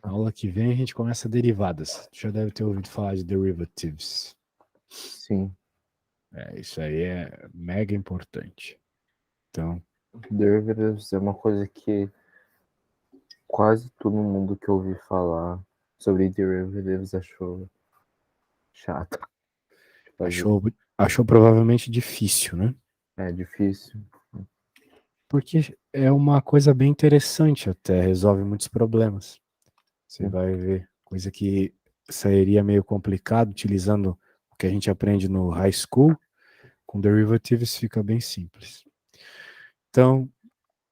aula que vem a gente começa derivadas. Tu já deve ter ouvido falar de derivatives. Sim. Isso aí é mega importante. Então, Derivatives é uma coisa que quase todo mundo que eu ouvi falar sobre derivatives achou chato de fazer. achou provavelmente difícil, né? É difícil. Porque é uma coisa bem interessante até, resolve muitos problemas. Você Sim. vai ver coisa que sairia meio complicado utilizando o que a gente aprende no high school, com derivatives fica bem simples. Então,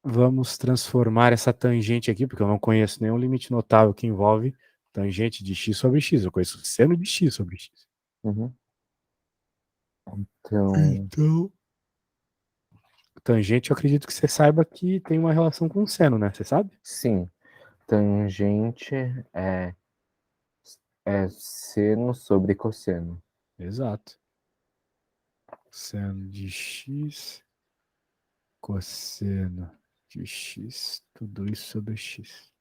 vamos transformar essa tangente aqui, porque eu não conheço nenhum limite notável que envolve tangente de x sobre x. Eu conheço seno de x sobre x. Uhum. Então, Então, tangente, eu acredito que você saiba que tem uma relação com seno, né? Você sabe? sim, tangente é seno sobre cosseno. Exato. Seno de x, cosseno de x, tudo isso sobre x.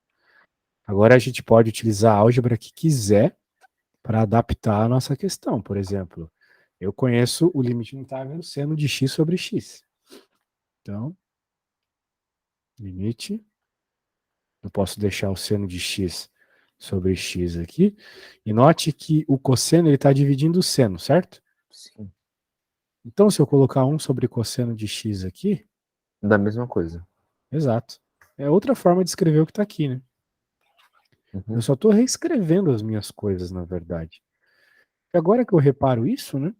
Agora a gente pode utilizar a álgebra que quiser para adaptar a nossa questão. Por exemplo, eu conheço o limite notável do seno de x sobre x. Então, limite, eu posso deixar o seno de x sobre x aqui. E note que o cosseno está dividindo o seno, certo? Sim. Então, se eu colocar 1 sobre cosseno de x aqui, Da mesma coisa. exato. É outra forma de escrever o que está aqui, né? Eu Uhum. só estou reescrevendo as minhas coisas, na verdade. E agora que eu reparo isso, né?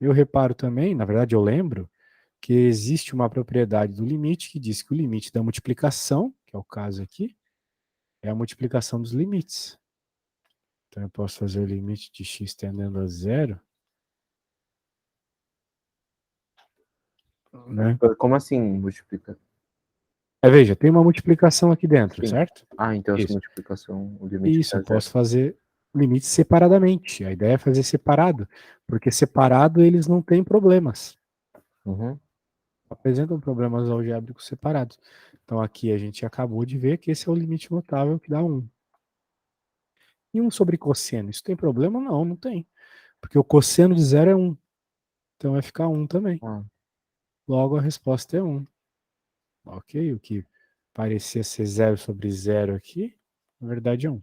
Eu reparo também, na verdade eu lembro, que existe uma propriedade do limite que diz que o limite da multiplicação, que é o caso aqui, é a multiplicação dos limites. Então eu posso fazer o limite de x tendendo a zero, né? Como assim multiplica? Veja, tem uma multiplicação aqui dentro, Sim. certo? Ah, então essa Isso. multiplicação, o limite Isso, fica eu zero. posso fazer limites separadamente. A ideia é fazer separado, porque separado eles não têm problemas. Uhum. Apresentam problemas algébricos separados. Então aqui a gente acabou de ver que esse é o limite notável que dá 1. E 1 sobre cosseno, isso tem problema? Não, não tem. Porque o cosseno de zero é 1. Então vai ficar 1 também. Ah. Logo a resposta é 1. Ok? O que parecia ser 0 sobre 0 aqui, na verdade é 1.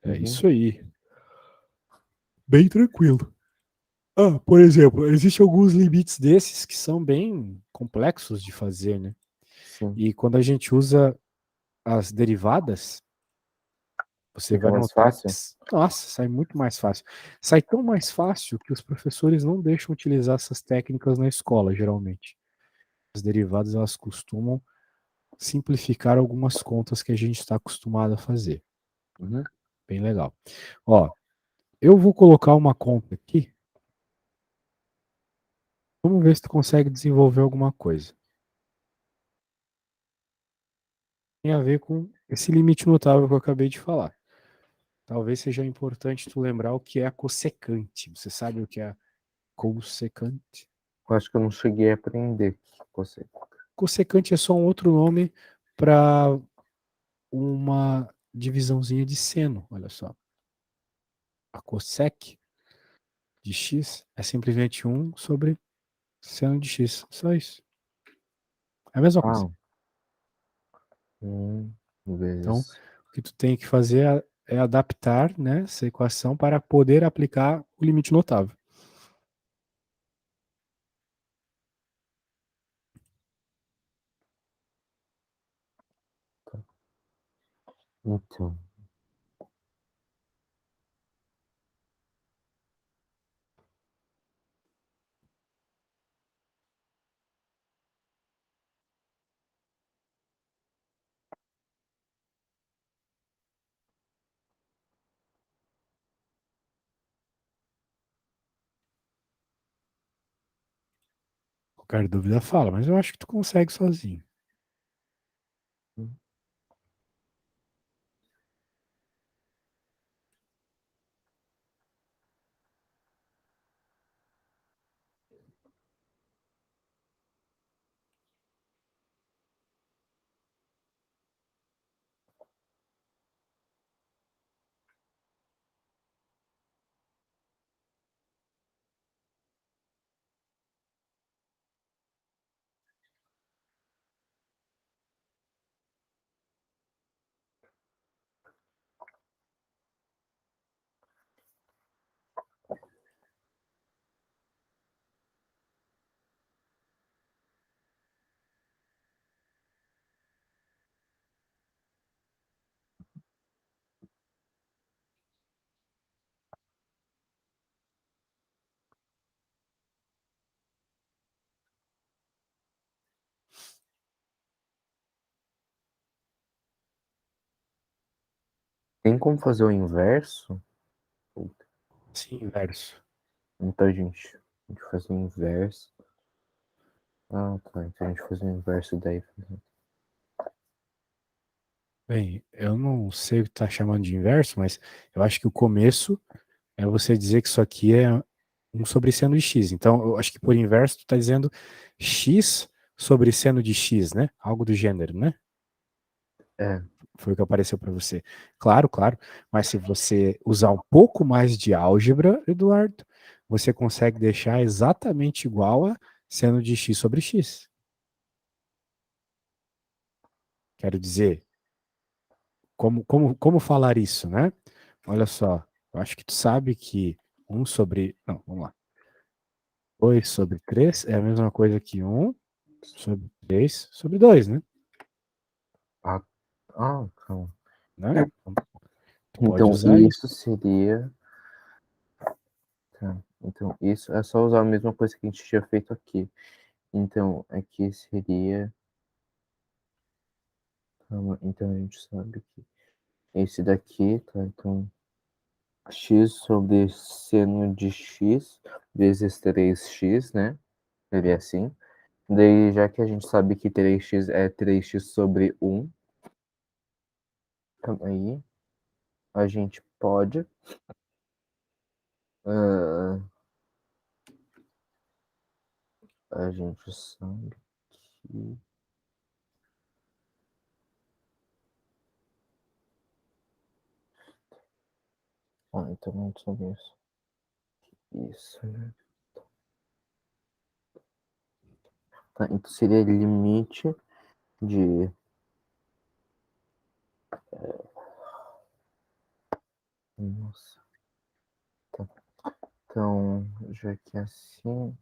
É Uhum. isso aí. Bem tranquilo. Por exemplo, existem alguns limites desses que são bem complexos de fazer, né? Sim. E quando a gente usa as derivadas, você Fica vai mais notar que, fácil? nossa, sai muito mais fácil. Sai tão mais fácil que os professores não deixam utilizar essas técnicas na escola, geralmente. As derivadas, elas costumam simplificar algumas contas que a gente está acostumado a fazer. Uhum. Bem legal. Ó, eu vou colocar uma conta aqui. Vamos ver se tu consegue desenvolver alguma coisa. Tem a ver com esse limite notável que eu acabei de falar. Talvez seja importante tu lembrar o que é a cossecante. Você sabe o que é a cossecante? Eu acho que eu não cheguei a aprender você. Cossecante é só um outro nome para uma divisãozinha de seno. Olha só. A cossec de x é simplesmente 1 sobre seno de x. Só isso. É a mesma coisa. Ah, Então, vezes. o que tu tem que fazer é adaptar, né, essa equação para poder aplicar o limite notável. Então. Qualquer dúvida fala, mas eu acho que tu consegue sozinho. Tem como fazer o inverso? Sim, inverso. Então a gente faz o inverso. Ah, tá. Então a gente faz o inverso daí. Bem, eu não sei o que tá chamando de inverso, mas eu acho que o começo é você dizer que isso aqui é um sobre seno de x. Então, eu acho que por inverso tu tá dizendo x sobre seno de x, né? Algo do gênero, né? É. Foi o que apareceu para você. Claro, claro. Mas se você usar um pouco mais de álgebra, Eduardo, você consegue deixar exatamente igual a seno de x sobre x. Quero dizer, como falar isso, né? Olha só, eu acho que tu sabe que um sobre. Não, vamos lá. 2 sobre 3 é a mesma coisa que um sobre 3 sobre 2, né? Ah, calma. Né? Então, tu pode Então usar isso. isso seria. Tá. Então isso é só usar a mesma coisa que a gente tinha feito aqui. Então aqui seria. Calma, então a gente sabe que esse daqui, tá? Então x sobre seno de x vezes 3x, né? Seria assim. Daí, já que a gente sabe que 3x é 3x sobre 1, então aí a gente pode ah, a gente sabe que então não sabe isso, né? Tá, então seria limite de nossa, tá. Então, já que é assim,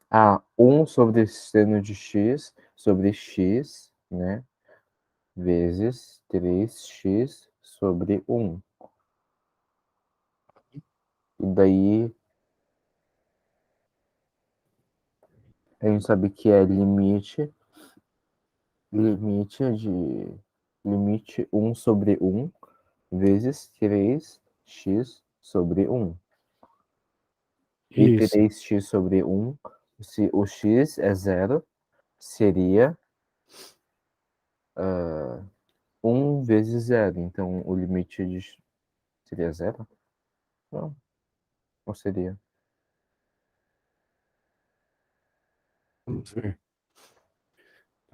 a 1 sobre seno de x sobre x, né? Vezes 3x sobre 1. E daí a gente sabe que é limite 1 sobre 1 vezes 3x sobre 1. E Isso. 3x sobre 1, se o x é zero, seria 1 vezes zero. Então o limite de seria zero? Não, não seria. Vamos ver.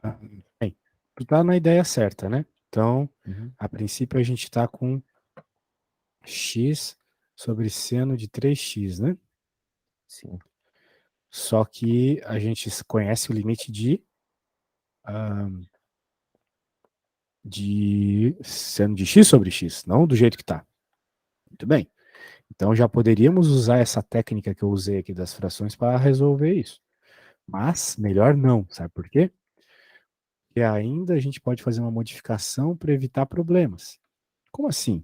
Ah, bem, tu tá na ideia certa, né? Então, Uhum. a princípio a gente tá com x sobre seno de 3x, né? Sim. Só que a gente conhece o limite de seno de x sobre x, não do jeito que tá. Muito bem. Então já poderíamos usar essa técnica que eu usei aqui das frações para resolver isso. Mas melhor não, sabe por quê? Porque ainda a gente pode fazer uma modificação para evitar problemas. Como assim?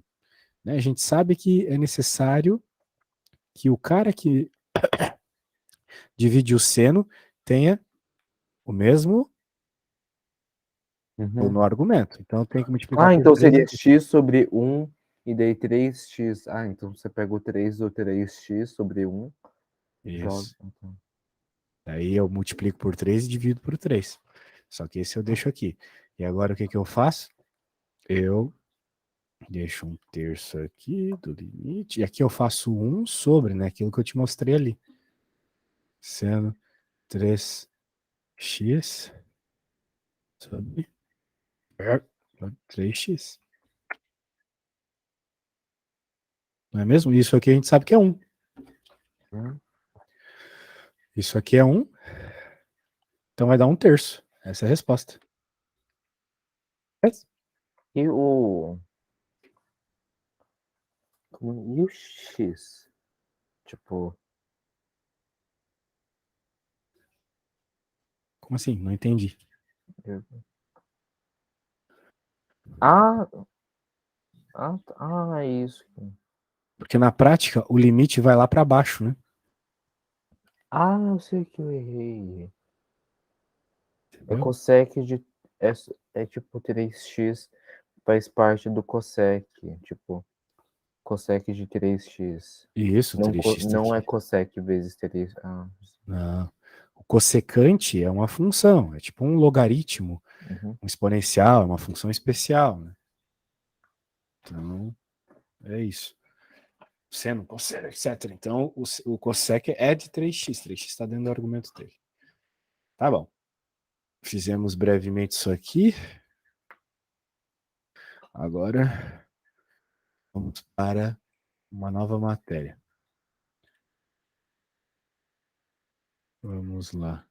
Né? A gente sabe que é necessário que o cara que divide o seno tenha o mesmo Uhum. no argumento. Então tem que multiplicar Ah, por então 3 seria aqui. x sobre 1 e daí 3x. Ah, então você pega o 3 do 3x sobre 1, joga. Isso. Aí eu multiplico por 3 e divido por 3. Só que esse eu deixo aqui. E agora o que, que eu faço? Eu deixo um terço aqui do limite. E aqui eu faço 1 sobre, né? Aquilo que eu te mostrei ali. Sendo 3x sobre 3x. não é mesmo? Isso aqui a gente sabe que é 1. Isso aqui é 1. Então vai dar 1/3. Essa é a resposta. E o X? Tipo, Como assim? Não entendi. Ah, isso. Porque na prática o limite vai lá para baixo, né? Ah, eu sei que eu errei. É Entendeu? cossec de. É tipo 3x faz parte do cossec. Tipo, cossec de 3x. Isso, Não, 3x tá não é aqui. cossec vezes 3. Não. O cossecante é uma função, é tipo um logaritmo, Uhum. um exponencial, é uma função especial, né? Então, é isso. Seno, cosseno, etc. Então, o cossec é de 3x. 3x está dentro do argumento dele. Tá bom. Fizemos brevemente isso aqui. Agora, vamos para uma nova matéria. Vamos lá.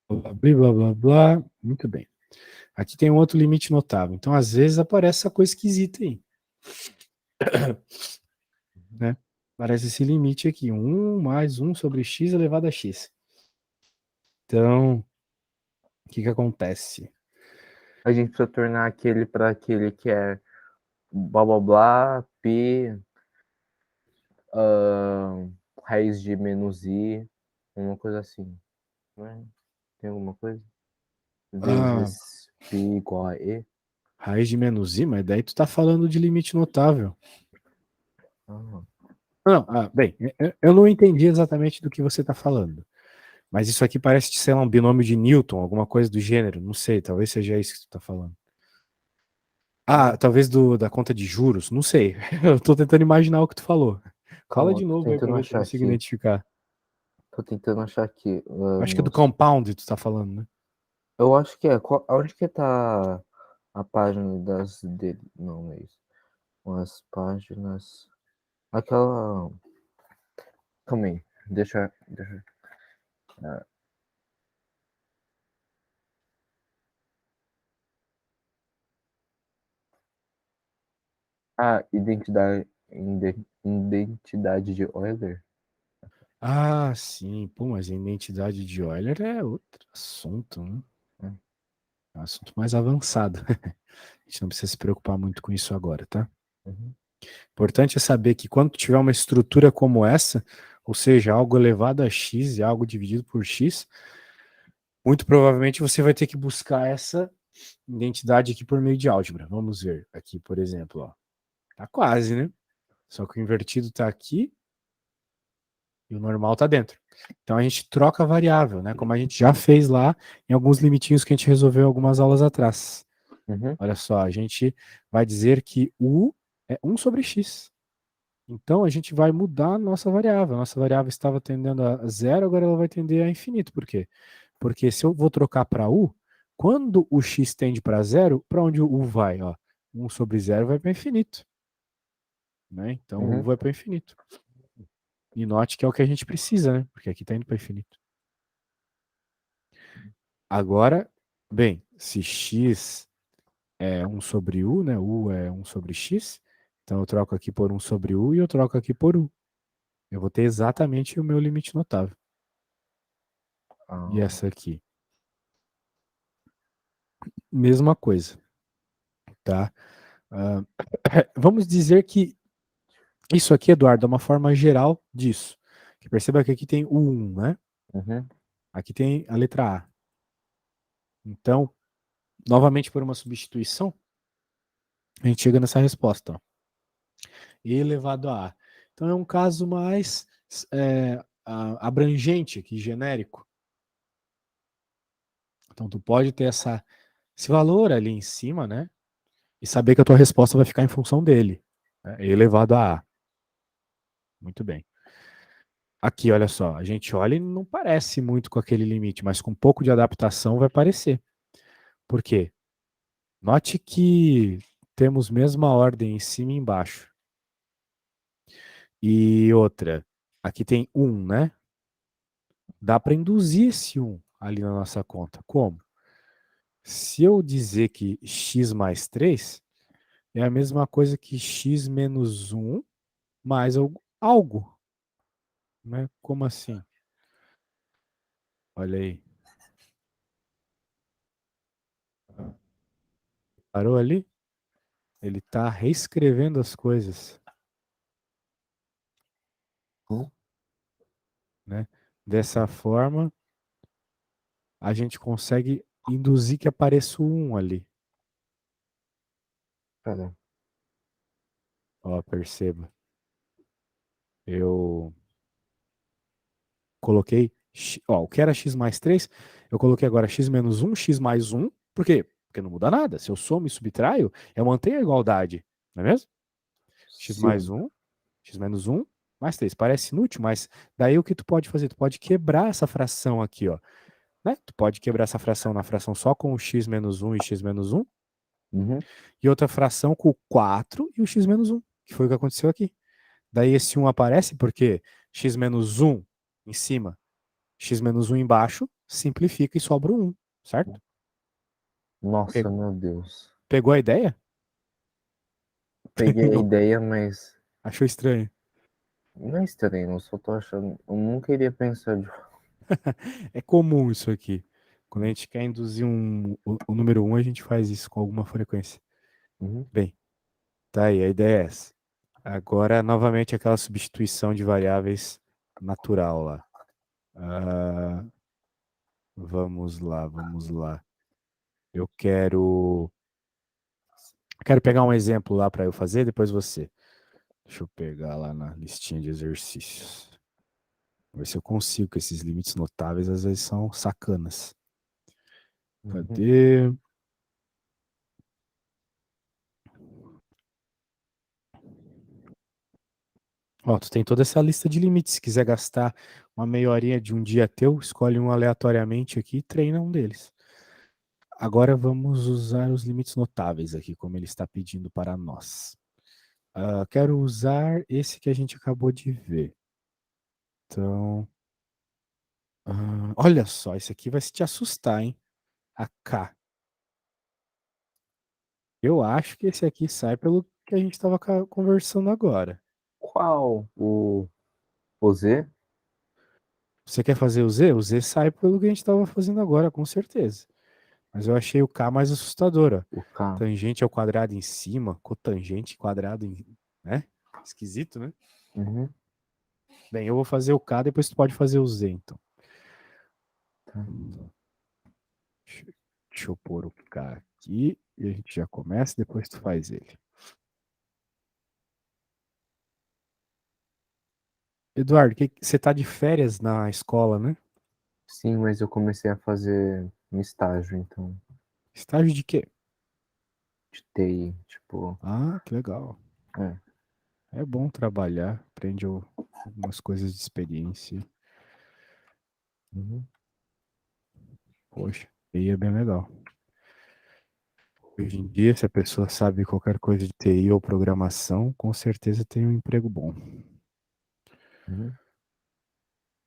Blá, blá, blá, blá. Muito bem. Aqui tem um outro limite notável. Então, às vezes, aparece essa coisa esquisita aí. Né? Aparece esse limite aqui. 1 mais 1 sobre x elevado a x. Então, o que acontece? A gente precisa tornar aquele para aquele que é blá blá blá, p, raiz de menos i, uma coisa assim. Né? Tem alguma coisa? Ah, Vezes π igual a e. raiz de menos i, mas daí tu tá falando de limite notável. Ah, Não, bem, eu não entendi exatamente do que você está falando. Mas isso aqui parece de ser um binômio de Newton, alguma coisa do gênero. Não sei, talvez seja isso que tu está falando. Talvez da conta de juros, não sei. Eu tô tentando imaginar o que tu falou. Fala calma, de tô novo aí para tentando ver se eu achar consigo aqui. identificar. Tô tentando achar aqui. Acho que é do compound tu tá falando, né? Eu acho que é. Onde que tá a página das dele? Não, é isso. As páginas. Aquela. Calma aí. Deixa. Identidade de Euler? Ah, sim. Pô, mas a identidade de Euler é outro assunto, né? É um assunto mais avançado. A gente não precisa se preocupar muito com isso agora, tá? Uhum. Importante é saber que quando tiver uma estrutura como essa, ou seja, algo elevado a x e algo dividido por x, muito provavelmente você vai ter que buscar essa identidade aqui por meio de álgebra. Vamos ver aqui, por exemplo, ó. Tá quase, né? Só que o invertido tá aqui e o normal tá dentro. Então a gente troca a variável, né? Como a gente já fez lá em alguns limitinhos que a gente resolveu algumas aulas atrás. Uhum. Olha só, a gente vai dizer que u é 1 sobre x. Então a gente vai mudar a nossa variável. A nossa variável estava tendendo a zero, agora ela vai tender a infinito. Por quê? Porque se eu vou trocar para u, quando o x tende para zero, para onde o u vai? Ó, 1 sobre zero vai para infinito. Né? Então o u Uhum. vai para infinito. E note que é o que a gente precisa, né? Porque aqui está indo para infinito. Agora, bem, se x é 1 sobre u, né? U é 1 sobre x. Então eu troco aqui por 1 sobre u e eu troco aqui por u. Eu vou ter exatamente o meu limite notável. E Ah, essa aqui? Mesma coisa, tá? Uh, vamos dizer que isso aqui, Eduardo, é uma forma geral disso. Que perceba que aqui tem o 1, né? uhum. Aqui tem a letra A. Então, novamente por uma substituição, a gente chega nessa resposta. Ó. E elevado a A. Então é um caso mais abrangente aqui, genérico. Então, tu pode ter esse valor ali em cima, né? E saber que a tua resposta vai ficar em função dele, né? Elevado a A. Muito bem. Aqui, olha só, a gente olha e não parece muito com aquele limite, mas com um pouco de adaptação vai parecer. Por quê? Note que temos mesma ordem em cima e embaixo. E outra, aqui tem 1, né? Dá para induzir esse 1 ali na nossa conta. Como? Se eu dizer que x mais 3 é a mesma coisa que x menos 1 mais algo, né? Como assim? Olha aí. Parou ali? Ele está reescrevendo as coisas, Hum? né? Dessa forma, a gente consegue induzir que apareça o 1 ali. Pera. Ó, perceba. Eu coloquei, ó, o que era x mais 3, eu coloquei agora x menos 1, x mais 1. Por quê? Porque não muda nada. Se eu somo e subtraio, eu mantenho a igualdade, não é mesmo? X mais Sim. 1, x menos 1, mais 3. Parece inútil, mas daí o que tu pode fazer? Tu pode quebrar essa fração aqui, ó. Né? Tu pode quebrar essa fração na fração só com o x menos 1 e x menos 1, Uhum. e outra fração com o 4 e o x menos 1, que foi o que aconteceu aqui. Daí esse 1 aparece porque x menos 1 em cima, x menos 1 embaixo, simplifica e sobra o 1, certo? Nossa, meu Deus. Pegou a ideia? Peguei a Pegou. ideia, mas Achou estranho. não é estranho, eu só tô achando. Eu nunca iria pensar de. É comum isso aqui. Quando a gente quer induzir o número 1, a gente faz isso com alguma frequência. Uhum. Bem, tá aí, a ideia é essa. Agora, novamente, aquela substituição de variáveis natural lá. Ah, vamos lá, vamos lá. Eu quero pegar um exemplo lá para eu fazer, depois você. Deixa eu pegar lá na listinha de exercícios. Ver se eu consigo, que esses limites notáveis às vezes são sacanas. Uhum. Cadê? Ó, tu tem toda essa lista de limites. Se quiser gastar uma meia horinha de um dia teu, escolhe um aleatoriamente aqui e treina um deles. Agora vamos usar os limites notáveis aqui, como ele está pedindo para nós. Quero usar esse que a gente acabou de ver. Então, olha só, esse aqui vai te assustar, hein? A K. Eu acho que esse aqui sai pelo que a gente estava conversando agora. Qual? O Z? Você quer fazer o Z? O Z sai pelo que a gente estava fazendo agora, com certeza. Mas eu achei o K mais assustador, ó. O K. Tangente ao quadrado em cima, cotangente quadrado em, né? Esquisito, né? Uhum. Bem, eu vou fazer o K, depois tu pode fazer o Z, então. Tá. Deixa, deixa eu pôr o K aqui e a gente já começa, depois tu faz ele. Eduardo, você tá de férias na escola, né? Sim, mas eu comecei a fazer um estágio, então, Estágio de quê? de TI, tipo, Ah, que legal. é. É bom trabalhar, aprende algumas coisas de experiência. Uhum. Poxa, TI é bem legal. Hoje em dia, se a pessoa sabe qualquer coisa de TI ou programação, com certeza tem um emprego bom. Uhum.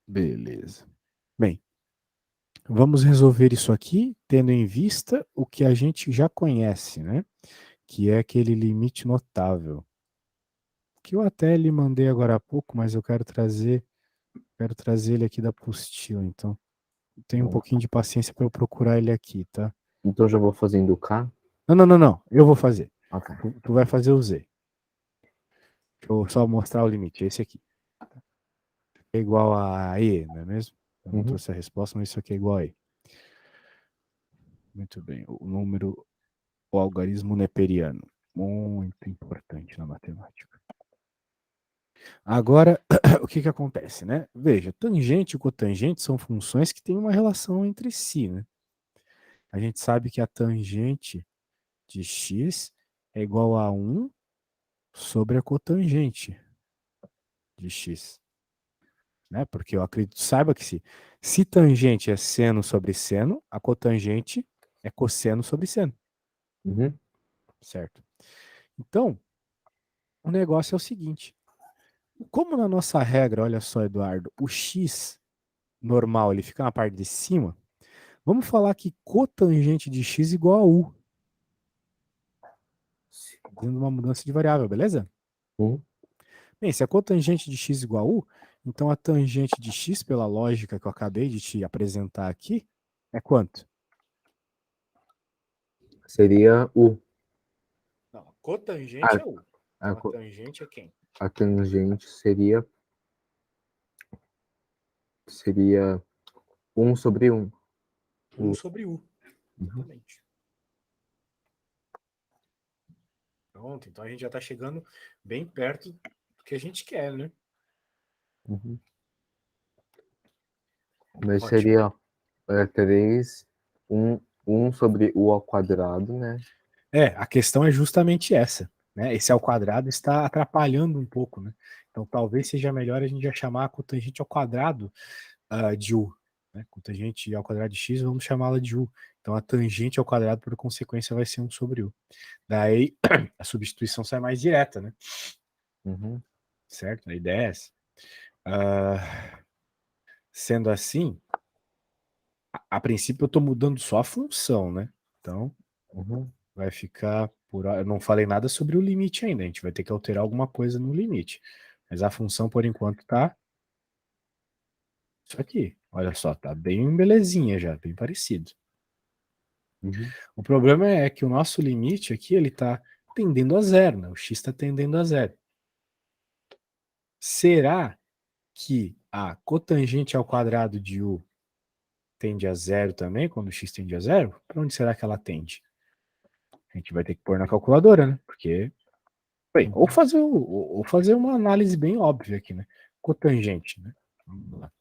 Beleza. Bem, vamos resolver isso aqui tendo em vista o que a gente já conhece, né? Que é aquele limite notável. Que eu até lhe mandei agora há pouco, mas eu quero trazer ele aqui da apostila. Então, tenha um Bom, pouquinho de paciência para eu procurar ele aqui, tá? então já vou fazendo o K. Não, não, não, não. Eu vou fazer. Ok. Tu vai fazer o Z. Deixa eu só mostrar o limite. Esse aqui. É igual a E, não é mesmo? Eu não Uhum. trouxe a resposta, mas isso aqui é igual a E. Muito bem. O algarismo neperiano. Muito importante na matemática. Agora, o que que acontece, né? Veja, tangente e cotangente são funções que têm uma relação entre si, né? A gente sabe que a tangente de x é igual a 1 sobre a cotangente de x, né? Porque eu acredito, saiba que se tangente é seno sobre seno, a cotangente é cosseno sobre seno, Uhum. certo? Então, o negócio é o seguinte, como na nossa regra, olha só, Eduardo, o x normal ele fica na parte de cima, vamos falar que cotangente de x igual a u, fazendo uma mudança de variável, beleza? Sim. Bem, se a cotangente de x igual a u, então a tangente de x, pela lógica que eu acabei de te apresentar aqui, é quanto? Seria o. Não, a A, cotangente é u. a, Então a tangente é quem? a tangente seria 1/1. 1 O, sobre u. uhum, Exatamente. Pronto, então a gente já está chegando bem perto do que a gente quer, né? uhum. Mas Ótimo. seria 3, 1 sobre u ao quadrado, né? A questão é justamente essa, né? Esse ao quadrado está atrapalhando um pouco, né? Então talvez seja melhor a gente já chamar a cotangente ao quadrado de u, né? Cotangente ao quadrado de x, vamos chamá-la de u. Então a tangente ao quadrado, por consequência, vai ser 1 sobre u. Daí a substituição sai mais direta, né? Uhum, Certo? A ideia é essa. Ah, sendo assim, a princípio eu estou mudando só a função, né? Então uhum, vai ficar por. Eu não falei nada sobre o limite ainda. A gente vai ter que alterar alguma coisa no limite. Mas a função, por enquanto, tá isso aqui. Olha só, tá bem belezinha já, bem parecido. uhum. O problema é que o nosso limite aqui, ele tá tendendo a zero, né? O x está tendendo a zero. Será que a cotangente ao quadrado de u tende a zero também, quando o x tende a zero? Para onde será que ela tende? A gente vai ter que pôr na calculadora, né? Porque, bem, Uhum. ou fazer uma análise bem óbvia aqui, né? Cotangente, né? Vamos lá.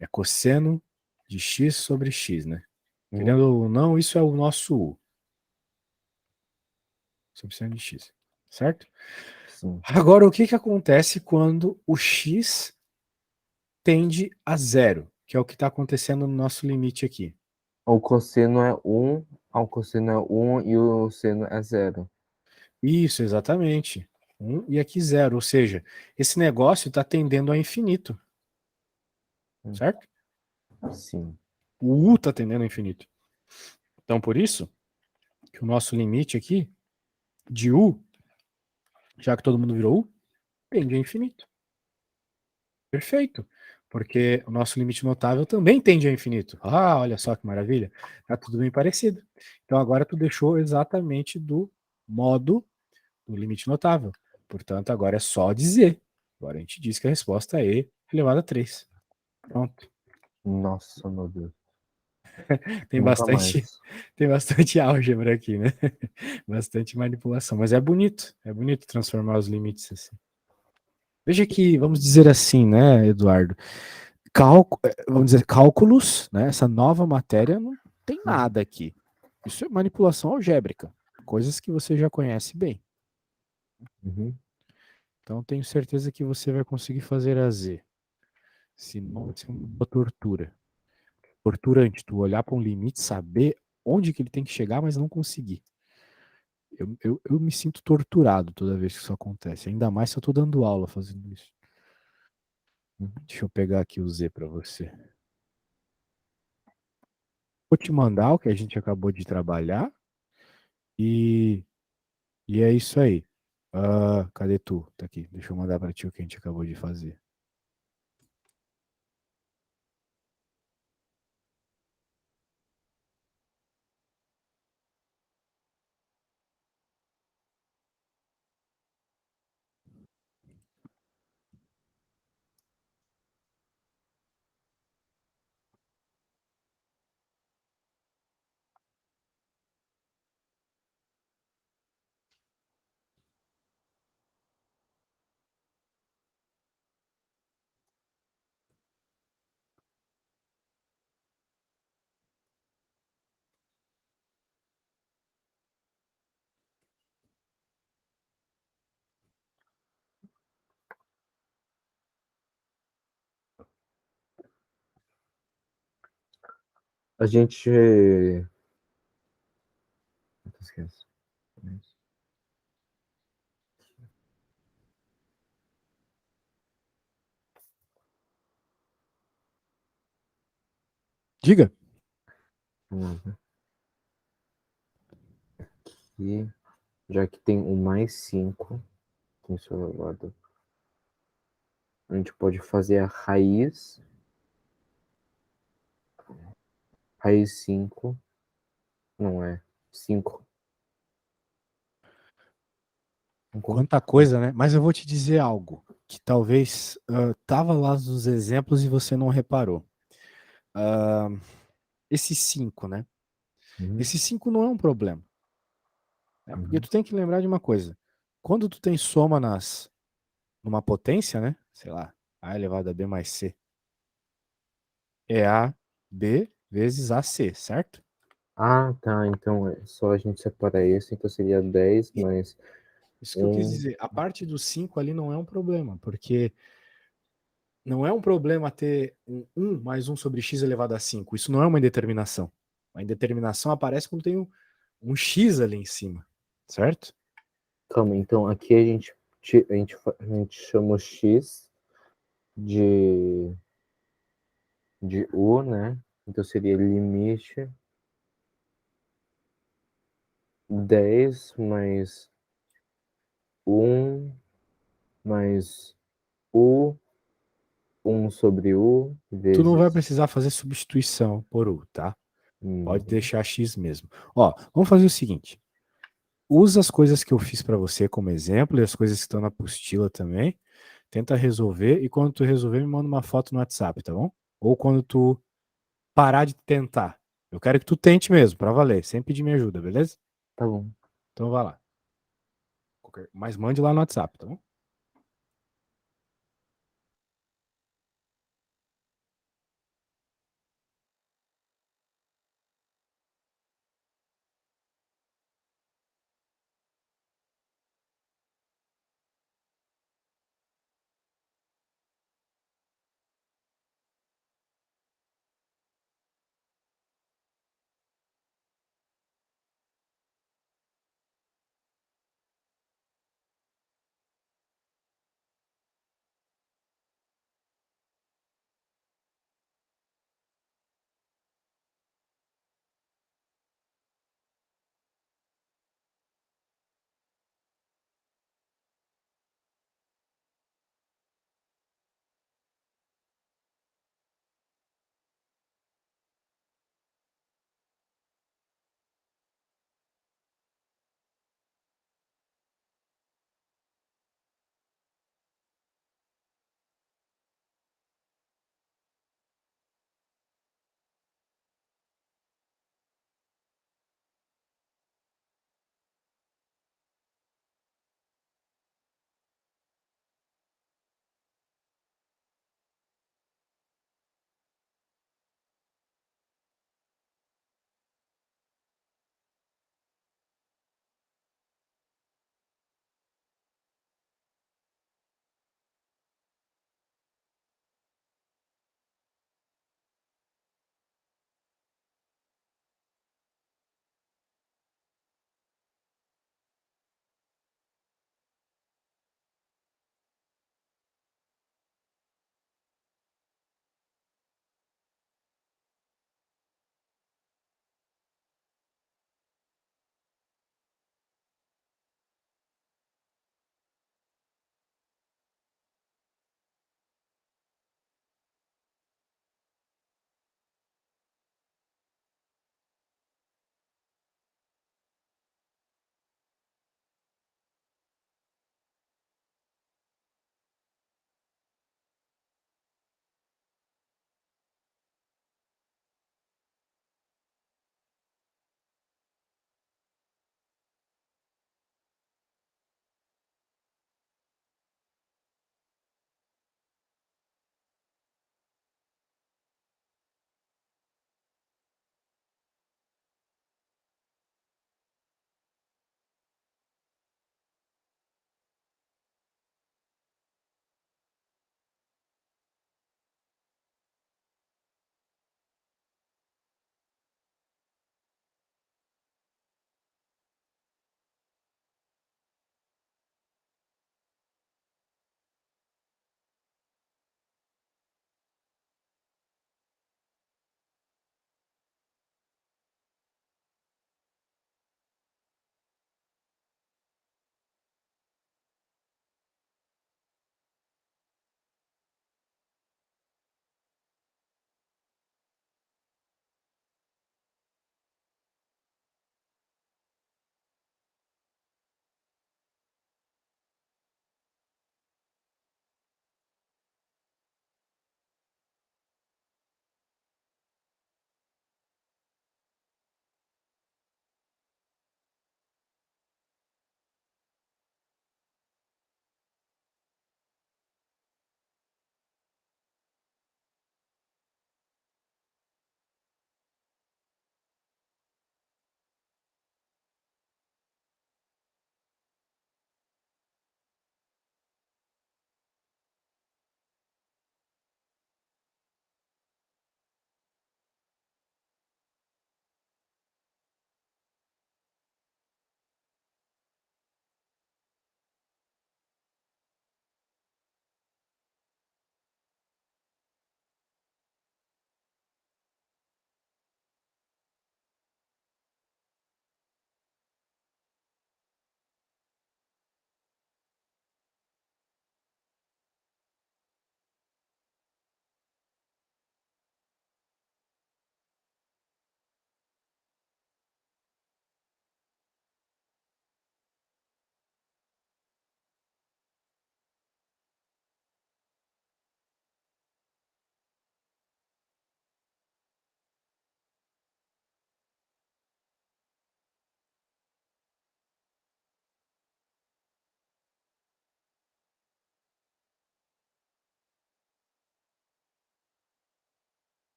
É cosseno de x sobre x, né? Uhum. Querendo ou não, isso é o nosso u sobre seno de x, certo? Sim. Agora, o que que acontece quando o x tende a zero, que é o que está acontecendo no nosso limite aqui? O cosseno é 1, o cosseno é 1 e o seno é 0. Isso, exatamente. E aqui zero, ou seja, esse negócio está tendendo a infinito, certo? Sim. O u está tendendo a infinito. Então, por isso que o nosso limite aqui de u, já que todo mundo virou u, tende a infinito. Perfeito. Porque o nosso limite notável também tende a infinito. Ah, olha só que maravilha. Tá tudo bem parecido. Então agora tu deixou exatamente do modo do limite notável. Portanto, agora é só dizer. Agora a gente diz que a resposta é e elevado a 3. Pronto. Nossa, meu Deus. Tem Nunca bastante, mais. tem bastante álgebra aqui, né? Bastante manipulação. Mas é bonito transformar os limites assim. Veja que, vamos dizer assim, né, Eduardo? Vamos dizer, cálculos, né? Essa nova matéria não tem nada aqui. Isso é manipulação algébrica, coisas que você já conhece bem. Uhum. Então tenho certeza que você vai conseguir fazer a Z. Se não, vai ser uma tortura. Torturante, tu olhar para um limite, saber onde que ele tem que chegar, mas não conseguir. Eu me sinto torturado toda vez que isso acontece. Ainda mais se eu estou dando aula fazendo isso. Uhum. Deixa eu pegar aqui o Z para você. Vou te mandar o que a gente acabou de trabalhar e E é isso aí. Cadê tu? Tá aqui. Deixa eu mandar pra ti o que a gente acabou de fazer. A gente. Esquece. Diga. Vamos ver aqui. Já que tem o mais 5 no seu elevado, a gente pode fazer a raiz. Raiz 5. Não é. 5. Quanta coisa, né? Mas eu vou te dizer algo que talvez tava lá nos exemplos e você não reparou. Ah, esse 5, né? Uhum, Esse 5 não é um problema. Né? Porque uhum. tu tem que lembrar de uma coisa. Quando tu tem soma numa potência, né? Sei lá, A elevado a B mais C. É AB vezes AC, certo? Ah, tá. Então é só a gente separar esse. Então seria 10 E mais isso que eu quis 1. dizer. A parte do 5 ali não é um problema, porque não é um problema ter um 1 mais 1 sobre x elevado a 5. Isso não é uma indeterminação. A indeterminação aparece quando tem um x ali em cima, certo? Calma, então aqui a gente chama o x de u, né? Então seria limite 10 mais 1 mais u, 1 sobre u, Tu não vai vezes. precisar fazer substituição por u, tá? Pode Uhum, deixar x mesmo. Ó, vamos fazer o seguinte. Usa as coisas que eu fiz para você como exemplo e as coisas que estão na apostila também. Tenta resolver e quando tu resolver, me manda uma foto no WhatsApp, tá bom? Ou quando tu parar de tentar. Eu quero que tu tente mesmo, para valer, sem pedir minha ajuda, beleza? tá bom. Então vai lá. Mas mande lá no WhatsApp, tá bom?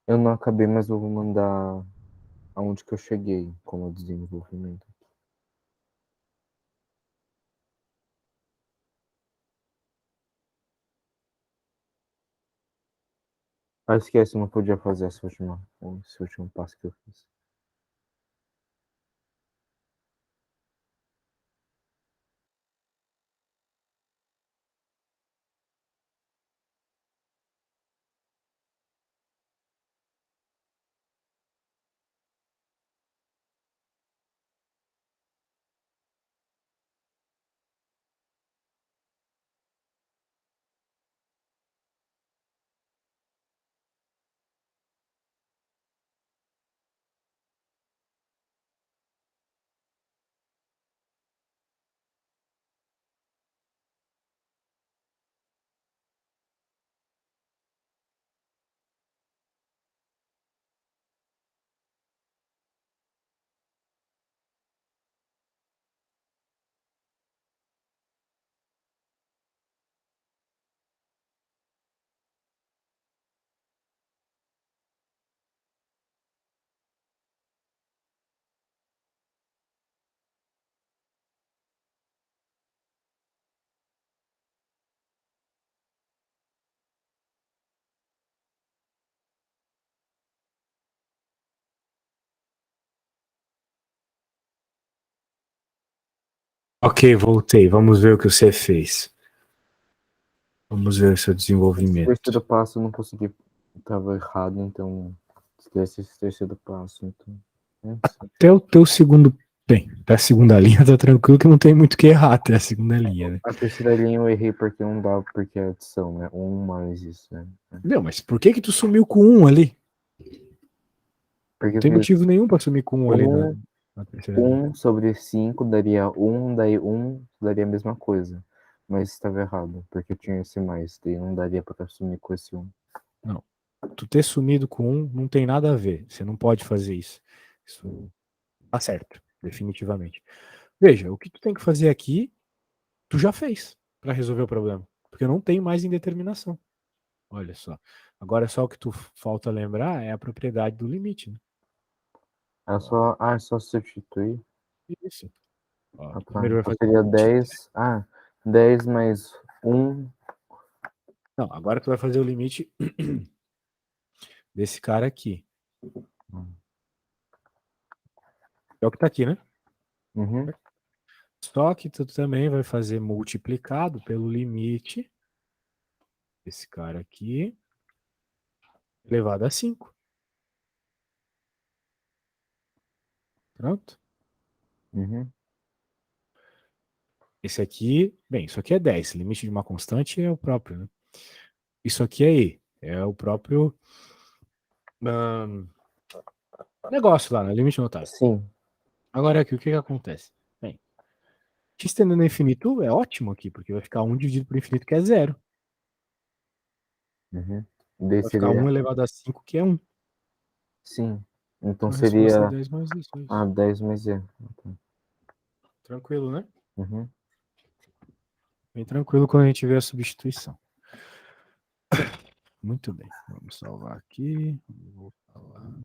Eu não acabei, mas eu vou mandar aonde que eu cheguei com o desenvolvimento. Ah, esquece, eu não podia fazer esse último passo que eu fiz. Ok, voltei. Vamos ver o que você fez. Vamos ver o seu Esse terceiro desenvolvimento. passo eu não consegui, tava errado, então esquece esse terceiro passo. Então, nossa. Até o teu segundo. Bem, até a segunda linha tá tranquilo que não tem muito o que errar até a segunda linha, né? A terceira linha eu errei porque não dava, porque é adição, né? Um mais isso, né? Meu, mas por que que tu sumiu com um ali? Porque Não eu tem fiz motivo nenhum pra sumir com um ali um na terceira linha. sobre 5 daria um, daí um daria a mesma coisa. Mas estava errado, porque eu tinha esse mais, daí não daria para assumir com esse um. Não. Tu ter sumido com um não tem nada a ver. Você não pode fazer isso. Isso tá certo, definitivamente. Veja, o que tu tem que fazer aqui, tu já fez para resolver o problema. Porque não tem mais indeterminação. Olha só. Agora só o que tu falta lembrar é a propriedade do limite, né? Ó, É só substituir. isso. Ó, Ah, tá. primeiro vai Então fazer o seria limite. 10. 10 mais um. Não, agora tu vai fazer o limite desse cara aqui. É o que tá aqui, né? Uhum, Só que tu também vai fazer multiplicado pelo limite desse cara aqui, elevado a 5. Pronto? uhum, Esse aqui, bem, isso aqui é 10. Limite de uma constante é o próprio, né? Isso aqui é E. É o próprio ahn, negócio lá, né? Limite notável. sim. Agora aqui, o que que acontece? Bem, x estendendo a infinito é ótimo aqui, porque vai ficar 1 dividido por infinito, que é zero. Uhum. Daí Vai ficar seria. 1 elevado a 5, que é 1. Sim. Então Então a resposta é seria 10 mais isso. É isso. 10 mais E. Tranquilo, né? Uhum. Bem tranquilo quando a gente vê a substituição. Muito bem. Vamos salvar aqui. Vou falar.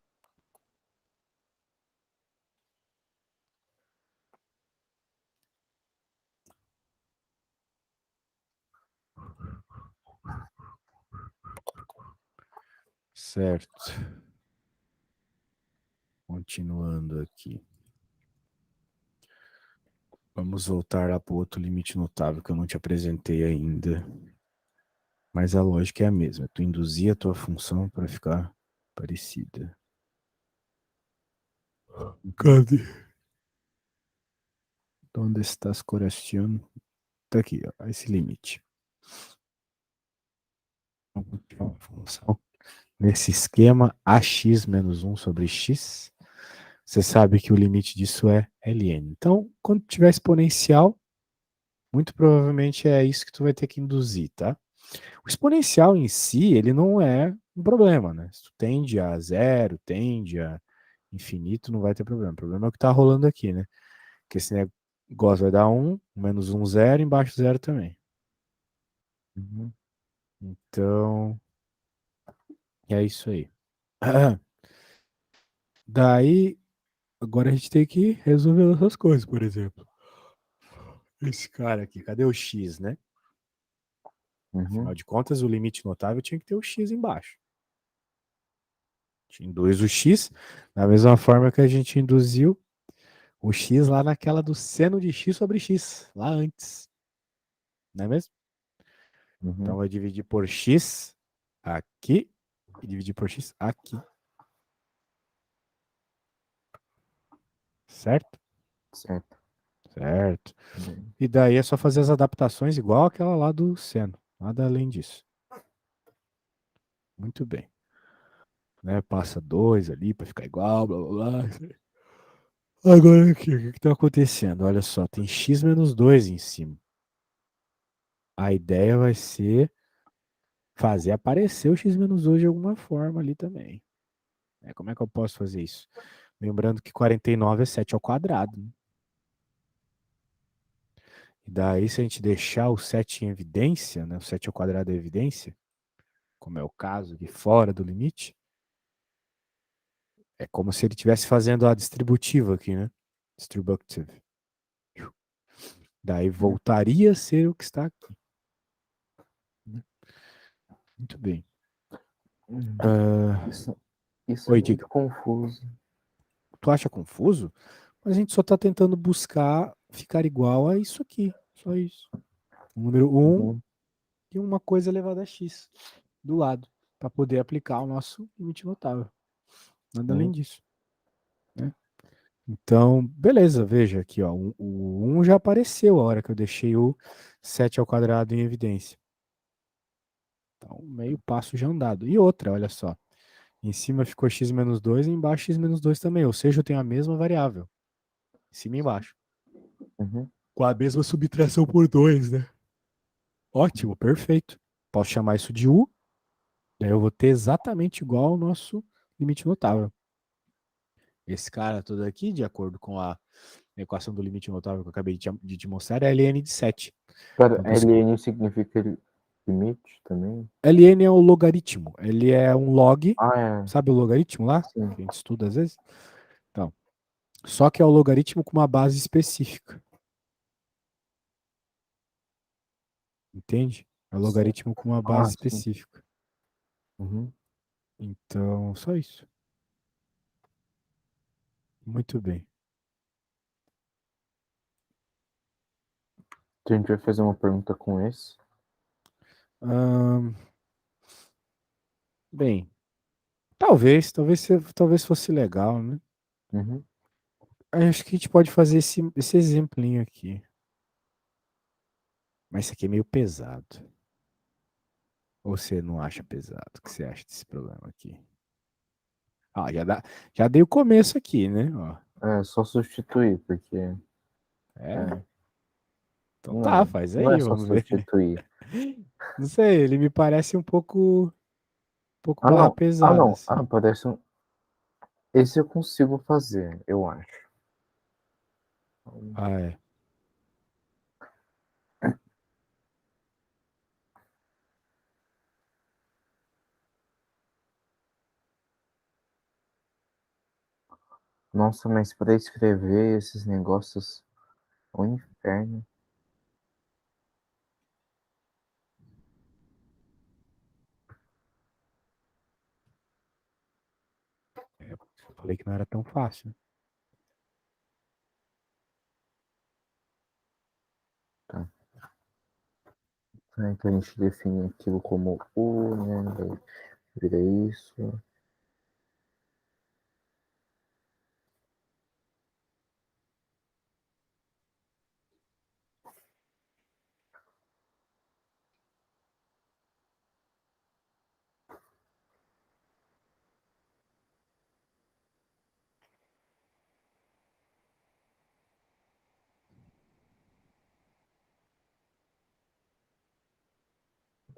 Certo. Continuando aqui. Vamos voltar lá para o outro limite notável que eu não te apresentei ainda. Mas a lógica é a mesma. Tu induzir a tua função para ficar parecida. Cadê? Onde estás, coração? Tá aqui, ó, esse limite. Vamos continuar a função. Nesse esquema, ax menos 1 sobre x, você sabe que o limite disso é ln. Então, quando tiver exponencial, muito provavelmente é isso que tu vai ter que induzir, tá? O exponencial em si, ele não é um problema, né? Se tu tende a zero, tende a infinito, não vai ter problema. O problema é o que está rolando aqui, né? Que esse negócio vai dar 1, menos 1, 0, embaixo 0 também. Uhum. Então, é isso aí. Daí, agora a gente tem que resolver essas coisas, por exemplo. Esse cara aqui, cadê o X, né? Afinal Uhum. de contas, o limite notável tinha que ter o X embaixo. A gente induz o X da mesma forma que a gente induziu o X lá naquela do seno de X sobre X, lá antes. Não é mesmo? Então, Uhum. vai dividir por X aqui e dividir por X aqui. Certo? Certo. Certo. Bem. E daí é só fazer as adaptações igual aquela lá do seno. Nada além disso. Muito bem. Né? Passa 2 ali para ficar igual, blá blá blá. Agora aqui, o que está acontecendo? Olha só, tem x menos 2 em cima. A ideia vai ser fazer aparecer o x menos 2 de alguma forma ali também. Como é que eu posso fazer isso? Lembrando que 49 é 7 ao quadrado. Né? E daí, se a gente deixar o 7 em evidência, né, o 7 ao quadrado em evidência, como é o caso aqui fora do limite, é como se ele estivesse fazendo a distributiva aqui, né? Distributive. Daí Uhum. voltaria a ser o que está aqui. Né? Muito bem. Isso, isso é Oi, diga. muito confuso. Tu acha confuso? Mas a gente só está tentando buscar ficar igual a isso aqui. Só isso. O número um Uhum. e uma coisa elevada a x do lado. Para poder aplicar o nosso limite notável. Nada além Uhum. disso. Né? Então, beleza, veja aqui, ó, o 1 já apareceu a hora que eu deixei o 7 ao quadrado em evidência. Então, meio passo já andado. E outra, olha só. Em cima ficou x menos 2 e embaixo x menos 2 também. Ou seja, eu tenho a mesma variável. Em cima e embaixo. Uhum. Com a mesma subtração por 2, né? Ótimo, perfeito. Posso chamar isso de u. Daí eu vou ter exatamente igual ao nosso limite notável. Esse cara todo aqui, de acordo com a equação do limite notável que eu acabei de te mostrar, é ln de 7. Cara, Então, por isso que ln significa limite também? ln é o logaritmo. Ele é um log. Ah, é. Sabe o logaritmo lá? Sim. Que a gente estuda às vezes? Então, só que é o logaritmo com uma base específica. Entende? É o Sim. logaritmo com uma base Ah, sim. específica. Uhum. Então, só isso. Muito bem. Então a gente vai fazer uma pergunta com esse. Ahn, bem, talvez fosse legal, né? Uhum. Acho que a gente pode fazer esse exemplinho aqui. Mas isso aqui é meio pesado. Ou você não acha pesado? O que você acha desse problema aqui? Ah, já dei o começo aqui, né? Ó, É, só substituir, porque. é, É, então tá, não, faz não é aí, só vamos ver. substituir. Não sei, ele me parece um pouco Ah, barra não. Ah, pesada, não. assim. Ah, parece um. Esse eu consigo fazer, eu acho. Ah, é. Nossa, mas para escrever esses negócios é um inferno. Eu falei que não era tão fácil. Tá. Então a gente define aquilo como U, né? Daí vira isso.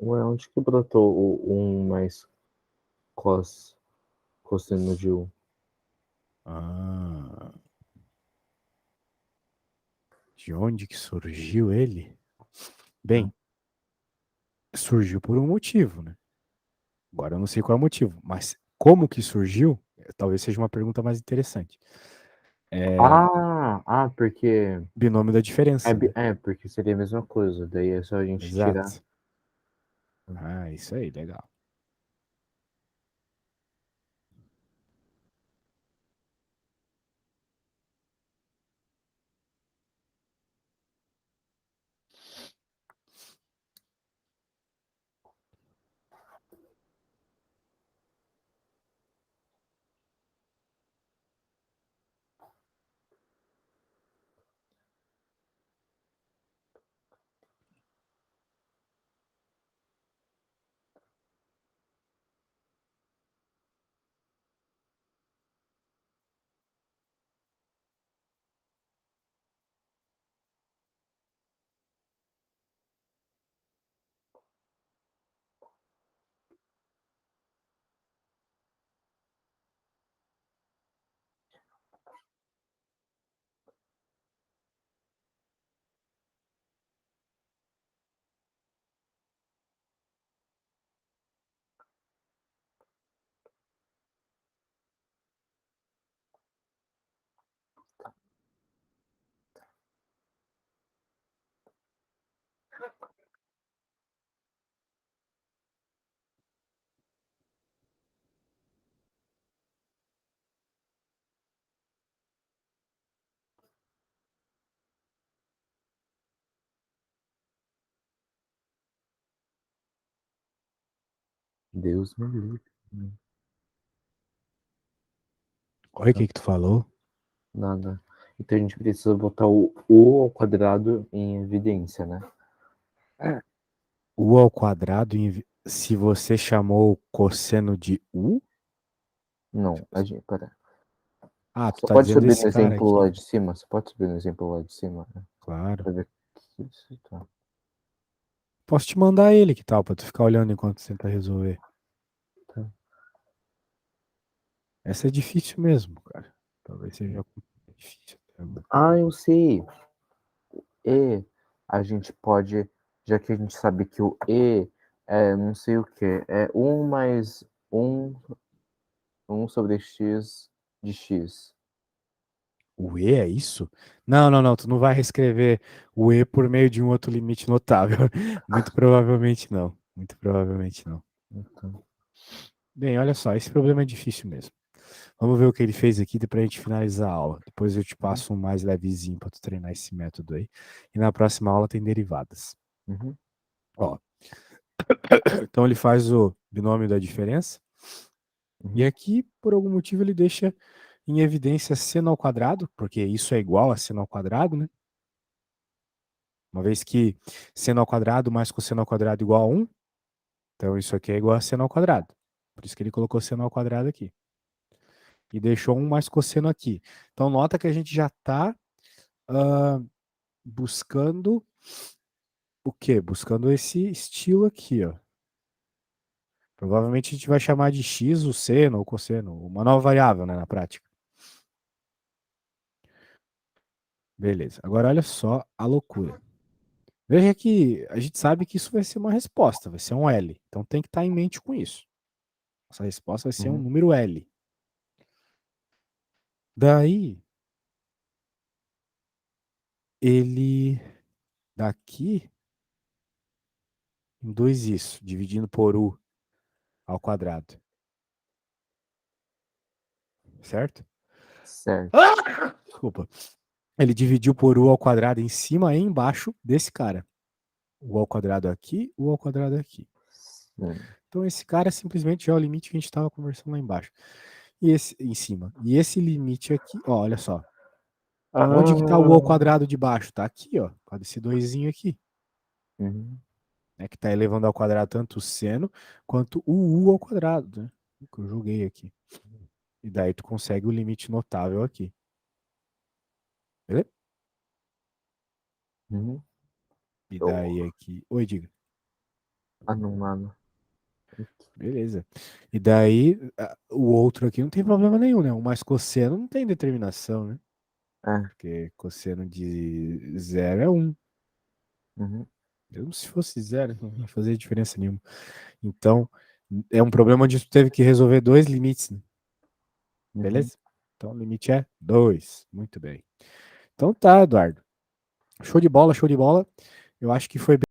Ué, onde que brotou o 1 mais cosseno de U? Ah, de onde que surgiu ele? Né? Bem, surgiu por um motivo, né? Agora eu não sei qual é o motivo, mas como que surgiu, talvez seja uma pergunta mais interessante. Porque Binômio da diferença, né? porque seria a mesma coisa, daí é só a gente tirar. Exato. Ah, isso aí, legal. Deus me livre. Olha o que tu falou. Nada. Então a gente precisa botar o ao quadrado em evidência, né? U ao quadrado, se você chamou o cosseno de U? Não, pera. Ah, tu Só tá pode dizendo subir esse no cara exemplo lá aqui. de cima? Você pode subir no exemplo lá de cima, né? Claro. Pra ver que isso tá. Posso te mandar ele, que tal, pra tu ficar olhando enquanto você tenta resolver. Tá. Essa é difícil mesmo, cara. Talvez seja difícil até agora. Eu sei. E a gente pode, já que a gente sabe que o E é não sei o que, é um mais um sobre x de x. O E é isso? Não, não, não. Tu não vai reescrever o E por meio de um outro limite notável. Muito provavelmente não. Muito provavelmente não. Então, Bem, olha só, esse problema é difícil mesmo. Vamos ver o que ele fez aqui pra gente finalizar a aula. Depois eu te uhum, passo um mais levezinho para tu treinar esse método aí. E na próxima aula tem derivadas. uhum, Ó, então ele faz o binômio da diferença. E uhum, aqui, por algum motivo, ele deixa em evidência seno ao quadrado, porque isso é igual a seno ao quadrado, né? Uma vez que seno ao quadrado mais cosseno ao quadrado é igual a 1, então isso aqui é igual a seno ao quadrado. Por isso que ele colocou seno ao quadrado aqui. E deixou 1 mais cosseno aqui. Então nota que a gente já está buscando o quê? Buscando esse estilo aqui, ó. Provavelmente a gente vai chamar de x o seno ou cosseno, uma nova variável, né, na prática. Beleza. Agora olha só a loucura. Veja que a gente sabe que isso vai ser uma resposta, vai ser um L. Então tem que estar em mente com isso. Essa resposta vai ser um uhum. número L. Daí, ele daqui induz isso, dividindo por U ao quadrado. Certo? Certo. Ah! Desculpa. Ele dividiu por U ao quadrado em cima e embaixo desse cara. U ao quadrado aqui, U ao quadrado aqui. Sim. Então esse cara simplesmente é o limite que a gente estava conversando lá embaixo. E esse em cima. E esse limite aqui, ó, olha só. Onde que está o U ao Ah, quadrado de baixo? Tá aqui, ó. Por esse doisinho aqui. uhum, Né, que está elevando ao quadrado tanto o seno quanto o U ao quadrado, né? Que eu joguei aqui. E daí tu consegue o limite notável aqui. Beleza? uhum. E Eu- daí aqui. Oi, diga. não, nada. Beleza. E daí o outro aqui não tem problema nenhum, né? O mais cosseno não tem determinação, né? É, Porque cosseno de zero é um. uhum, Mesmo se fosse zero, não ia fazer diferença nenhuma. Então, É um problema onde tu teve que resolver 2 limites, né? Uhum. Beleza? Então o limite é 2. Muito bem. Então tá, Eduardo. Show de bola, show de bola. Eu acho que foi